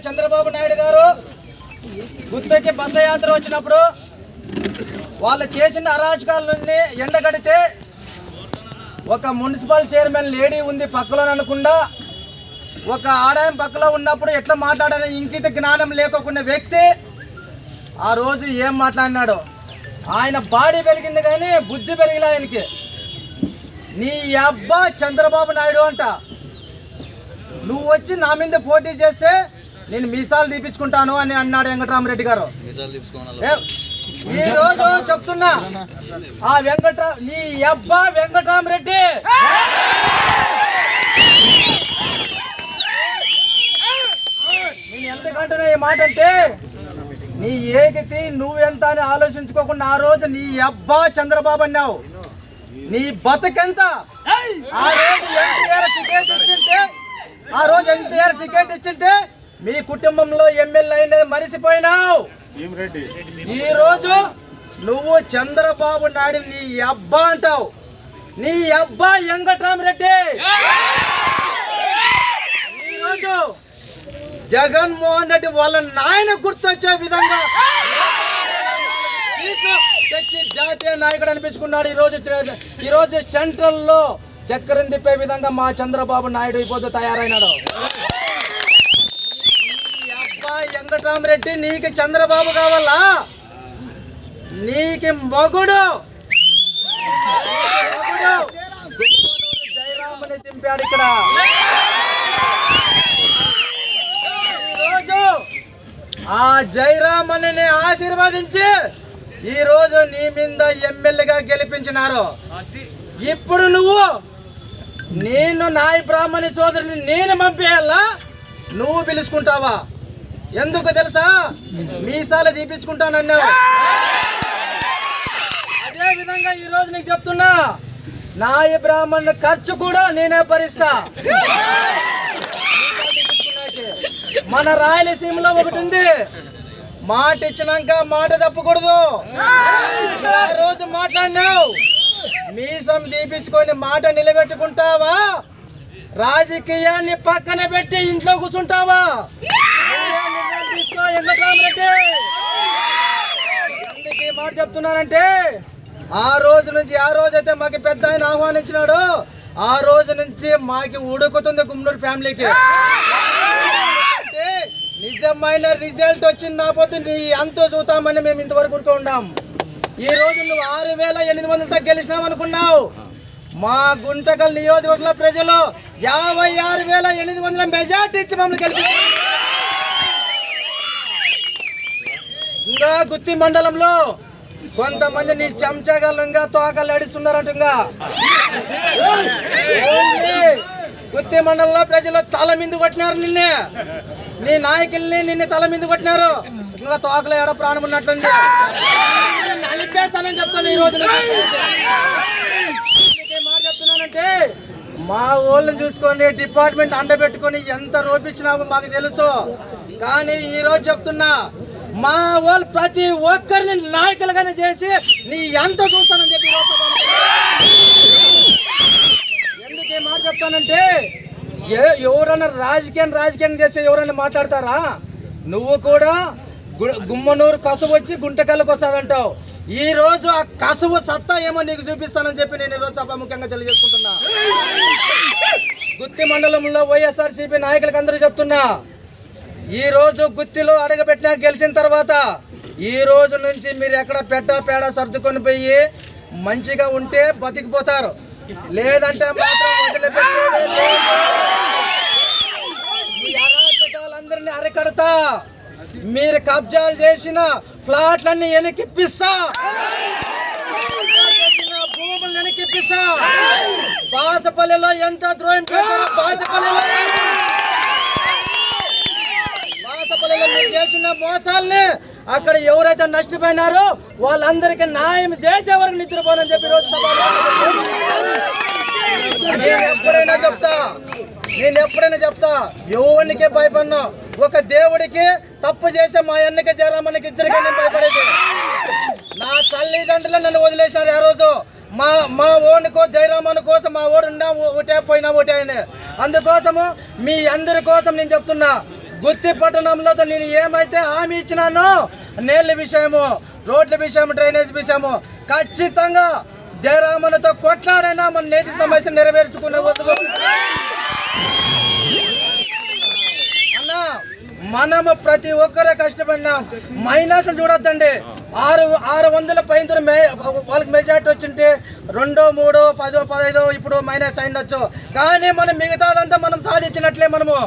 చంద్రబాబు నాయుడు గారు గుత్తకి బస్సు యాత్ర వచ్చినప్పుడు వాళ్ళు చేసిన అరాచకాల నుండి ఎండగడితే ఒక మున్సిపల్ చైర్మన్ లేడీ ఉంది పక్కలో అనకుండా ఒక ఆదాయం పక్కలో ఉన్నప్పుడు ఎట్లా మాట్లాడాలని ఇంకిత జ్ఞానం లేకోకున్న వ్యక్తి ఆ రోజు ఏం మాట్లాడినాడు. ఆయన బాడీ పెరిగింది కానీ బుద్ధి పెరిగిలా ఆయనకి. నీ అబ్బా చంద్రబాబు నాయుడు అంట, నువ్వు వచ్చి నా మీద పోటీ చేస్తే నేను మీసాలు తీపించుకుంటాను అని అన్నాడు వెంకటరామరెడ్డి గారు. ఈ రోజు చెప్తున్నా ఆ నీ అబ్బా వెంకటరామరెడ్డి నేను ఎంతకంటున్నా ఈ మాట అంటే నీ ఏగితి నువ్వెంత అని ఆలోచించుకోకుండా ఆ రోజు నీ అబ్బా చంద్రబాబు అన్నావు. నీ బతుకెంత? ఆ రోజు ఎన్టీఆర్ టికెట్ ఇచ్చింటే మీ కుటుంబంలో ఎమ్మెల్యే అయినది మరిసిపోయినావు. ఈ రోజు నువ్వు చంద్రబాబు నాయుడు నీ అబ్బా అంటావు. నీ అబ్బా వెంకటరామరెడ్డి ఈరోజు జగన్మోహన్ రెడ్డి వాళ్ళ నాయన గుర్తొచ్చే విధంగా తెచ్చి జాతీయ నాయకుడు అనిపించుకున్నాడు. ఈరోజు సెంట్రల్ లో చక్రం తిప్పే విధంగా మా చంద్రబాబు నాయుడు ఇప్పుడు తయారైనాడు. వెంకటరామరెడ్డి నీకు చంద్రబాబు కావాలా? నీకు మొగుడు జయరామని దింపాడు ఇక్కడ. ఈరోజు ఆ జయరామని ఆశీర్వదించి ఈ రోజు నీ మీద ఎమ్మెల్యేగా గెలిపించినారు. ఇప్పుడు నువ్వు నేను నాయ బ్రాహ్మణి సోదరుని నేను పంపేయాలా? నువ్వు పిలుచుకుంటావా? ఎందుకు తెలుసా? మీసాలు తీపించుకుంటానన్నావు. అదే విధంగా ఈ రోజు నీకు చెప్తున్నా, నాయ బ్రాహ్మణ్ ఖర్చు కూడా నేనే భరిస్తా. మన రాయలసీమలో ఒకటి ఉంది, మాట ఇచ్చినాక మాట తప్పకూడదు. ఆ రోజు మాట్లాడినావు, మీసం తీపించుకొని మాట నిలబెట్టుకుంటావా? రాజకీయాన్ని పక్కన పెట్టి ఇంట్లో కూర్చుంటావా? తీసుకో వెంకటరామరెడ్డి. ఎందుకు ఈ మాట చెప్తున్నానంటే ఆ రోజు నుంచి ఆ రోజైతే మాకు పెద్ద ఆయన ఆహ్వానించినాడు, ఆ రోజు నుంచి మాకు ఉడుకుతుంది గుమ్మనూరు ఫ్యామిలీకి. నిజమైన రిజల్ట్ వచ్చింది నా పోతే నీ అంతో చూద్దామని మేము ఇంతవరకు ఉన్నాం. ఈ రోజు నువ్వు 6,800తో గెలిచినావు అనుకున్నావు. మా గుంటకల్ నియోజకవర్గంలో ప్రజలు 56,800 మెజార్టీ ఇచ్చి మమ్మల్ని గెలిపించారు. ఇంకా గుత్తి మండలంలో కొంతమంది నీ చెంచగలంగా తోకలు అడిస్తున్నారంటగా. గుత్తి మండలంలో ప్రజలు తల మీద కొట్టినారు నిన్నే, నీ నాయకుల్ని నిన్ను తల మీద కొట్టినారు. ఇంకా తోకలు ఏడ ప్రాణం ఉన్నట్లుంది. నలిపేస్తానని చెప్తాను. ఈ రోజు మాట చెప్తున్నానంటే మా ఊళ్ళని చూసుకొని డిపార్ట్మెంట్ అండబెట్టుకొని ఎంత రూపించినావు మాకు తెలుసు. కానీ ఈ రోజు చెప్తున్నా, మా వాళ్ళు ప్రతి ఒక్కరిని నాయకులుగానే చేసి నీ ఎంత చూస్తానని చెప్పి ఎందుకు ఈ మాట చెప్తానంటే ఎవరైనా రాజకీయం చేసి ఎవరైనా మాట్లాడతారా? నువ్వు కూడా గుమ్మనూరు కసువు వచ్చి గుంటకల్లకు వస్తాదంటావు. ఈ రోజు ఆ కసువు సత్తా ఏమో నీకు చూపిస్తానని చెప్పి నేను ఈరోజు సభాముఖ్యంగా తెలియజేసుకుంటున్నా. గుత్తి మండలంలో వైఎస్ఆర్సీపీ నాయకులకు అందరూ చెప్తున్నా, ఈ రోజు గుత్తిలో అడగబెట్టినా గెలిచిన తర్వాత ఈ రోజు నుంచి మీరు ఎక్కడ పేడ సర్దుకొని పోయి మంచిగా ఉంటే బతికిపోతారు, లేదంటే మాత్రం వదిలిపెట్టేదే లేదు. ఈ అరాచకాలందరినీ అరికడతా, మీరు కబ్జాలు చేసిన ఫ్లాట్లన్నీ వెనక్కిప్పిస్తా, భూములు వెనక్కిప్పిస్తా. బాసపల్లిలో ఎంత ద్రోహం చేశారో బాసపల్లిలో మీరు చేసిన మోసాల్ని అక్కడ ఎవరైతే నష్టపోయినారో వాళ్ళందరికీ న్యాయం చేసే వరకు నిద్రపోనని చెప్పి రోజు నేను ఎప్పుడైనా చెప్తా ఎవరికే భయపడినా. ఒక దేవుడికి తప్పు చేసే మా అన్నకి జయరామన్నకి ఇద్దరికే నేను భయపడేది. నా తల్లిదండ్రులు నన్ను వదిలేసినారు ఆ రోజు. మా ఓడికో జయరామన్న కోసం మా ఓడున్నా ఒకటే పోయినా ఒకటే. అందుకోసము మీ అందరి కోసం నేను చెప్తున్నా, గుత్తి పట్టణంలో నేను ఏమైతే హామీ ఇచ్చినానో నీళ్ళ విషయము, రోడ్ల విషయం, డ్రైనేజ్ విషయము ఖచ్చితంగా జయరామన్తో కొట్లాడైనా మన నేటి సమస్య నెరవేర్చుకునే వద్దు అన్నా. మనము ప్రతి ఒక్కరే కష్టపడినాం. మైనస్లు చూడొద్దండి. 600 పైన వాళ్ళకి మెజార్టీ వచ్చింటే 2, 3, 10, 15 ఇప్పుడు మైనస్ అయిండొచ్చు. కానీ మనం మిగతాదంతా మనం సాధించినట్లే. మనము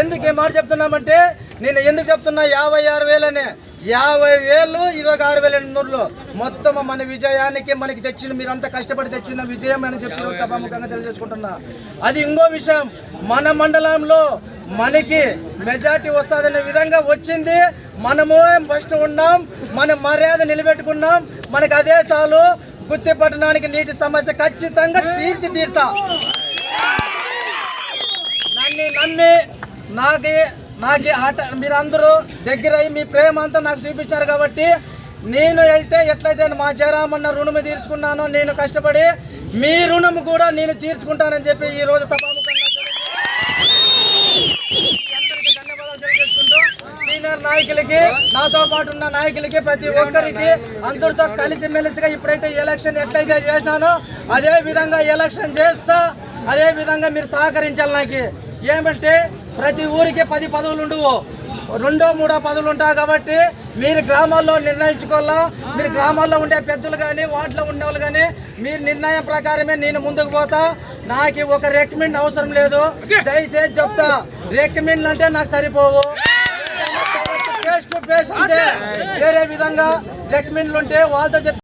ఎందుకు ఈ మాట చెప్తున్నామంటే, నేను ఎందుకు చెప్తున్నా 56,000 అని. 50,000 ఇదొక 6,800 మొత్తం మన విజయానికి మనకి తెచ్చిన, మీరంతా కష్టపడి తెచ్చిన విజయం అని చెప్పి సభాముఖంగా తెలియజేసుకుంటున్నా. అది ఇంకో విషయం, మన మండలంలో మనకి మెజార్టీ వస్తుందనే విధంగా వచ్చింది. మనము ఫస్ట్ ఉన్నాం, మన మర్యాద నిలబెట్టుకున్నాం. మనకు అదే చాలు. గుత్తి పట్టణానికి నీటి సమస్య ఖచ్చితంగా తీర్చితీరుతా. నన్ను నమ్మి నాకు మీరందరూ దగ్గర మీ ప్రేమ అంతా నాకు చూపించారు కాబట్టి, నేను అయితే ఎట్లయితే మా జయరామన్న రుణము తీర్చుకున్నానో నేను కష్టపడి మీ రుణము కూడా నేను తీర్చుకుంటానని చెప్పి ఈ రోజు సభాముఖంగా అందరికీ ధన్యవాదాలు తెలియజేసుకుంటూ, సీనియర్ నాయకులకి, నాతో పాటు ఉన్న నాయకులకి, ప్రతి ఒక్కరికి అందరితో కలిసిమెలిసిగా ఇప్పుడైతే ఎలక్షన్ ఎట్లయితే చేశానో అదే విధంగా ఎలక్షన్ చేస్తా. అదే విధంగా మీరు సహకరించాలి. నాకు ఏమంటే ప్రతి ఊరికి 10 పదవులు ఉండవు, 2, 3 పదవులు ఉంటాయి. కాబట్టి మీరు గ్రామాల్లో నిర్ణయించుకోవాలా. మీరు గ్రామాల్లో ఉండే పెద్దలు కానీ వాటిలో ఉండే వాళ్ళు కానీ మీరు నిర్ణయం ప్రకారమే నేను ముందుకు పోతా. నాకు ఒక రికమెండ్ అవసరం లేదు. దయచేసి చెప్తా, రికమెండ్లు అంటే నాకు సరిపోవు. ఫేస్ టు ఫేస్ అంటే వేరే విధంగా రికమెండ్లు ఉంటే వాళ్ళతో